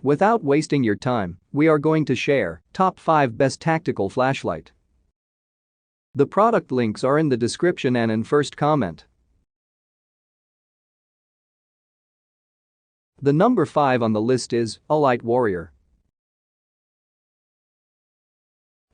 Without wasting your time, we are going to share top 5 best tactical flashlight. The product links are in the description and in first comment. The number 5 on the list is Olight Warrior.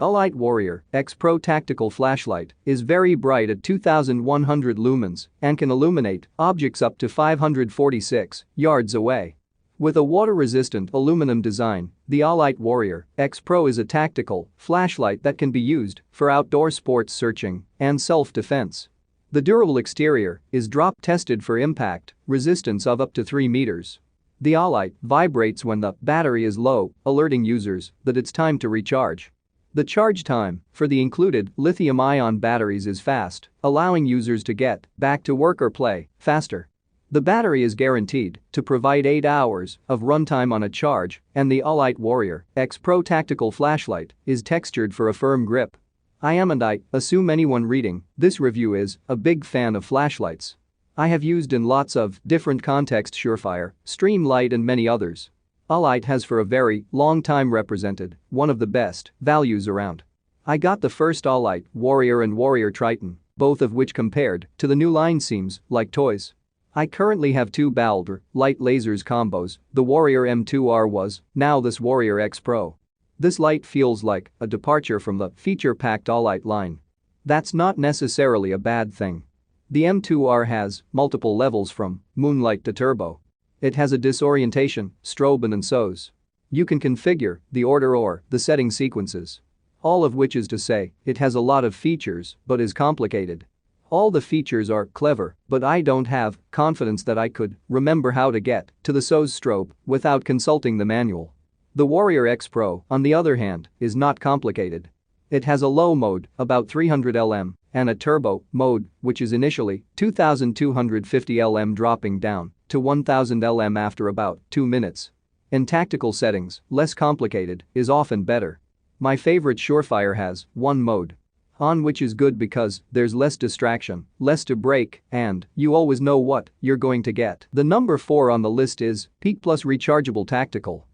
Olight Warrior X Pro Tactical Flashlight is very bright at 2100 lumens and can illuminate objects up to 546 yards away. With a water-resistant aluminum design, the Olight Warrior X Pro is a tactical flashlight that can be used for outdoor sports searching and self-defense. The durable exterior is drop-tested for impact resistance of up to 3 meters. The Olight vibrates when the battery is low, alerting users that it's time to recharge. The charge time for the included lithium-ion batteries is fast, allowing users to get back to work or play faster. The battery is guaranteed to provide 8 hours of runtime on a charge, and the Olight Warrior X Pro Tactical Flashlight is textured for a firm grip. I assume anyone reading this review is a big fan of flashlights. I have used in lots of different contexts Surefire, Streamlight and many others. Olight has for a very long time represented one of the best values around. I got the first Olight Warrior and Warrior Triton, both of which compared to the new line seems like toys. I currently have 2 Balder light lasers combos, the Warrior M2R was, now this Warrior X Pro. This light feels like a departure from the feature-packed Olight line. That's not necessarily a bad thing. The M2R has multiple levels from Moonlight to Turbo. It has a disorientation, strobe and SOS. You can configure the order or the setting sequences. All of which is to say, it has a lot of features but is complicated. All the features are clever, but I don't have confidence that I could remember how to get to the SOS strobe without consulting the manual. The Warrior X Pro, on the other hand, is not complicated. It has a low mode, about 300 LM, and a turbo mode, which is initially 2250 LM dropping down to 1000 LM after about 2 minutes. In tactical settings, less complicated is often better. My favorite Surefire has one mode on, which is good because there's less distraction, less to break, and you always know what you're going to get. The number 4 on the list is Peak Plus Rechargeable Tactical.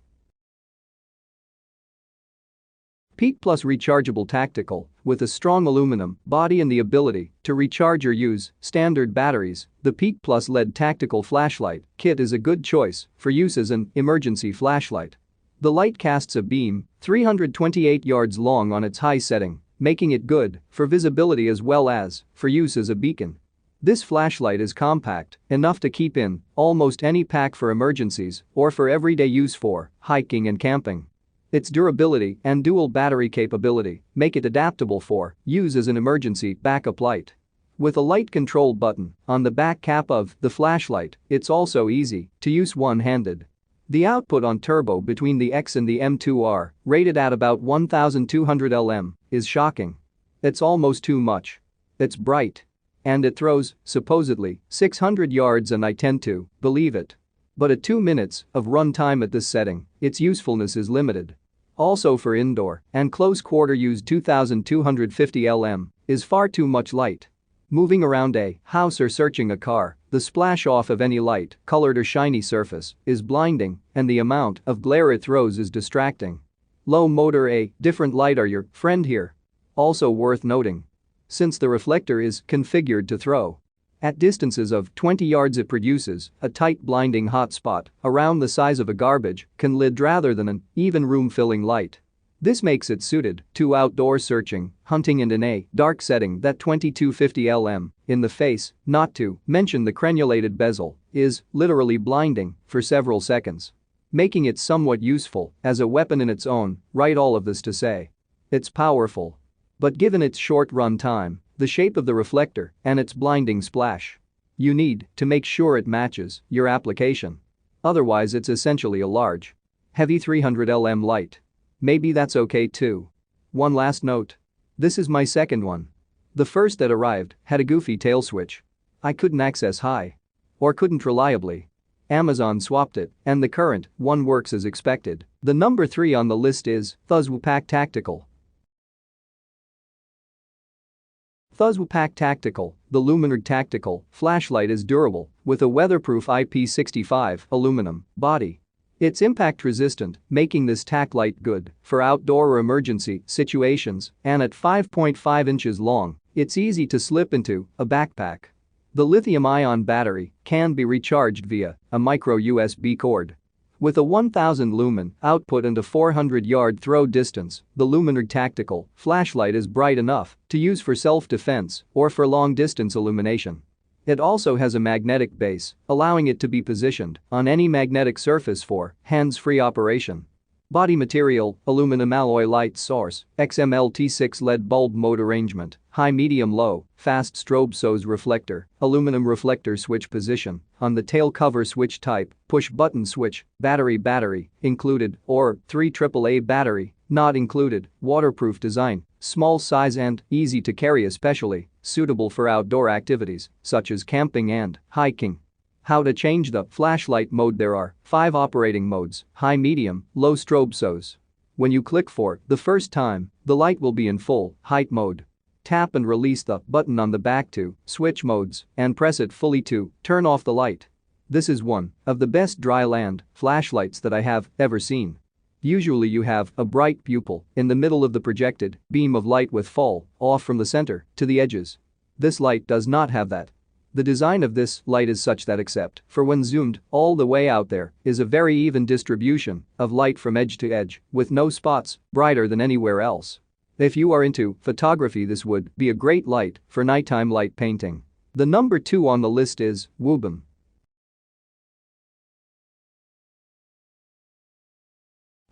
Peak Plus Rechargeable Tactical, with a strong aluminum body and the ability to recharge or use standard batteries, the Peak Plus LED Tactical Flashlight Kit is a good choice for use as an emergency flashlight. The light casts a beam 328 yards long on its high setting, making it good for visibility as well as for use as a beacon. This flashlight is compact enough to keep in almost any pack for emergencies or for everyday use for hiking and camping. Its durability and dual battery capability make it adaptable for use as an emergency backup light. With a light control button on the back cap of the flashlight, it's also easy to use one-handed. The output on turbo between the X and the M2R, rated at about 1200 LM, is shocking. It's almost too much. It's bright. And it throws, supposedly, 600 yards and I tend to believe it. But at 2 minutes of run time at this setting, its usefulness is limited. Also for indoor and close quarter use 2250 LM is far too much light. Moving around a house or searching a car, the splash off of any light, colored or shiny surface is blinding and the amount of glare it throws is distracting. Low motor a different light are your friend here. Also worth noting. Since the reflector is configured to throw at distances of 20 yards, it produces a tight blinding hot spot around the size of a garbage can lid rather than an even room-filling light. This makes it suited to outdoor searching, hunting and in a dark setting that 2250 LM in the face, not to mention the crenulated bezel, is literally blinding for several seconds. Making it somewhat useful as a weapon in its own right. All of this to say, it's powerful. But given its short run time, the shape of the reflector, and its blinding splash, you need to make sure it matches your application. Otherwise it's essentially a large, heavy 300 LM light. Maybe that's okay too. One last note. This is my second one. The first that arrived had a goofy tail switch. I couldn't access high. Or couldn't reliably. Amazon swapped it, and the current one works as expected. The number 3 on the list is Wuben Tactical. Wuben Tactical, the Luminerg Tactical flashlight is durable with a weatherproof IP65 aluminum body. It's impact resistant, making this tack light good for outdoor or emergency situations, and at 5.5 inches long, it's easy to slip into a backpack. The lithium-ion battery can be recharged via a micro USB cord. With a 1000 lumen output and a 400-yard throw distance, the Luminerg Tactical flashlight is bright enough to use for self-defense or for long-distance illumination. It also has a magnetic base, allowing it to be positioned on any magnetic surface for hands-free operation. Body material, aluminum alloy light source, XMLT6 LED bulb mode arrangement, high medium low, fast strobe SOS reflector, aluminum reflector switch position, on the tail cover switch type, push button switch, battery included or 3 AAA battery, not included, waterproof design, small size and easy to carry, especially suitable for outdoor activities such as camping and hiking. How to change the flashlight mode? There are 5 operating modes: high, medium, low, strobe SOS. When you click for the first time, the light will be in full height mode. Tap and release the button on the back to switch modes and press it fully to turn off the light. This is one of the best dry land flashlights that I have ever seen. Usually you have a bright pupil in the middle of the projected beam of light with fall off from the center to the edges. This light does not have that. The design of this light is such that except for when zoomed all the way out there is a very even distribution of light from edge to edge with no spots brighter than anywhere else. If you are into photography, this would be a great light for nighttime light painting. The number 2 on the list is Wuben.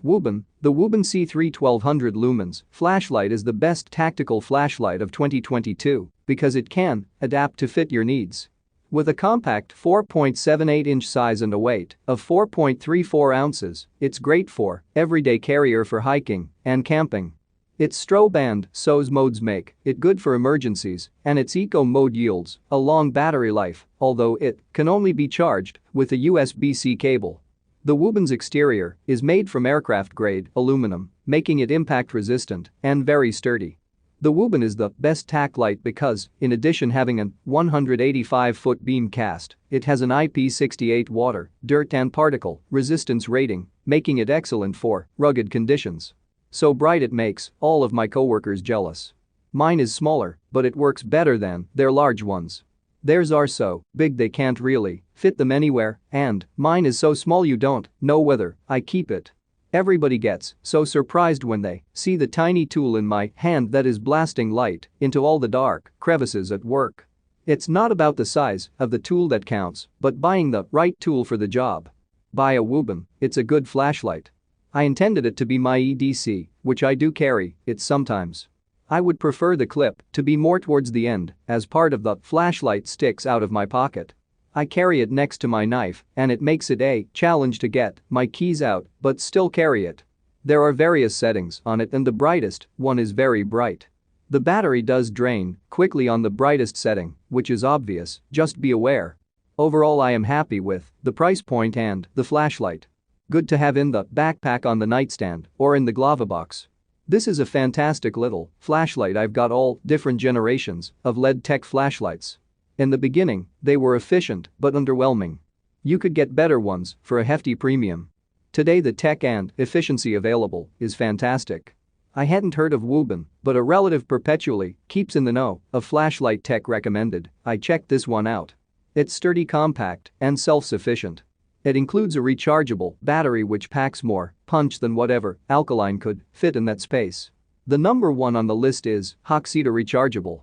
Wuben, the Wuben C3 1200 lumens flashlight is the best tactical flashlight of 2022 because it can adapt to fit your needs. With a compact 4.78-inch size and a weight of 4.34 ounces, it's great for everyday carrier for hiking and camping. Its strobe and SOS modes make it good for emergencies, and its eco mode yields a long battery life, although it can only be charged with a USB-C cable. The Wuben's exterior is made from aircraft-grade aluminum, making it impact-resistant and very sturdy. The Wuben is the best tack light because, in addition having an 185-foot beam cast, it has an IP68 water, dirt and particle resistance rating, making it excellent for rugged conditions. So bright it makes all of my coworkers jealous. Mine is smaller, but it works better than their large ones. Theirs are so big they can't really fit them anywhere, and mine is so small you don't know whether I keep it. Everybody gets so surprised when they see the tiny tool in my hand that is blasting light into all the dark crevices at work. It's not about the size of the tool that counts, but buying the right tool for the job. Buy a Wuben, it's a good flashlight. I intended it to be my EDC, which I do carry it sometimes. I would prefer the clip to be more towards the end, as part of the flashlight sticks out of my pocket. I carry it next to my knife, and it makes it a challenge to get my keys out but still carry it. There are various settings on it and the brightest one is very bright. The battery does drain quickly on the brightest setting, which is obvious, just be aware. Overall, I am happy with the price point and the flashlight. Good to have in the backpack, on the nightstand, or in the glove box. This is a fantastic little flashlight. I've got all different generations of LED tech flashlights. In the beginning, they were efficient but underwhelming. You could get better ones for a hefty premium. Today the tech and efficiency available is fantastic. I hadn't heard of Wuben, but a relative perpetually keeps in the know of flashlight tech recommended. I checked this one out. It's sturdy, compact, and self-sufficient. It includes a rechargeable battery which packs more punch than whatever alkaline could fit in that space. The number 1 on the list is Hoxida Rechargeable.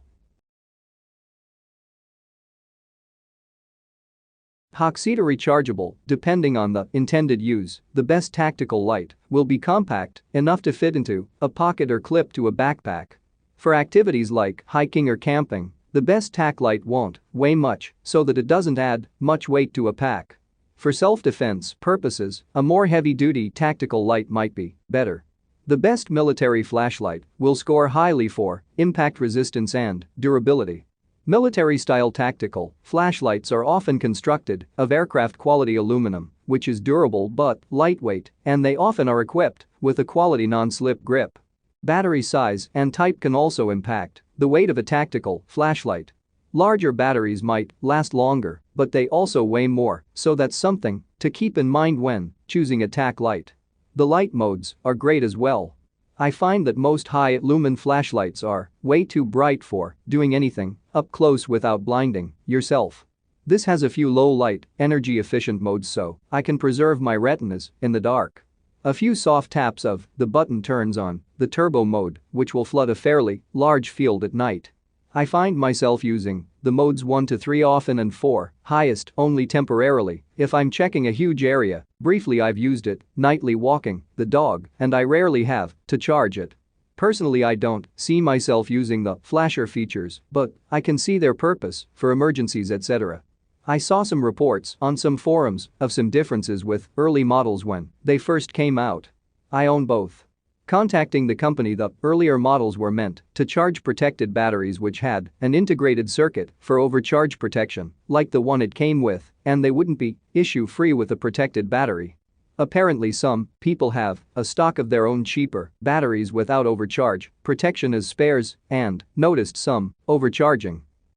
Hoxida Rechargeable, depending on the intended use, the best tactical light will be compact enough to fit into a pocket or clip to a backpack. For activities like hiking or camping, the best tack light won't weigh much so that it doesn't add much weight to a pack. For self-defense purposes, a more heavy-duty tactical light might be better. The best military flashlight will score highly for impact resistance and durability. Military-style tactical flashlights are often constructed of aircraft-quality aluminum, which is durable but lightweight, and they often are equipped with a quality non-slip grip. Battery size and type can also impact the weight of a tactical flashlight. Larger batteries might last longer, but they also weigh more, so that's something to keep in mind when choosing attack light. The light modes are great as well. I find that most high lumen flashlights are way too bright for doing anything up close without blinding yourself. This has a few low light, energy efficient modes so I can preserve my retinas in the dark. A few soft taps of the button turns on the turbo mode, which will flood a fairly large field at night. I find myself using the modes 1 to 3 often and 4, highest only temporarily, if I'm checking a huge area. Briefly I've used it nightly walking the dog and I rarely have to charge it. Personally I don't see myself using the flasher features, but I can see their purpose for emergencies etc. I saw some reports on some forums of some differences with early models when they first came out. I own both. Contacting the company, the earlier models were meant to charge protected batteries which had an integrated circuit for overcharge protection, like the one it came with, and they wouldn't be issue-free with a protected battery. Apparently some people have a stock of their own cheaper batteries without overcharge protection as spares and noticed some overcharging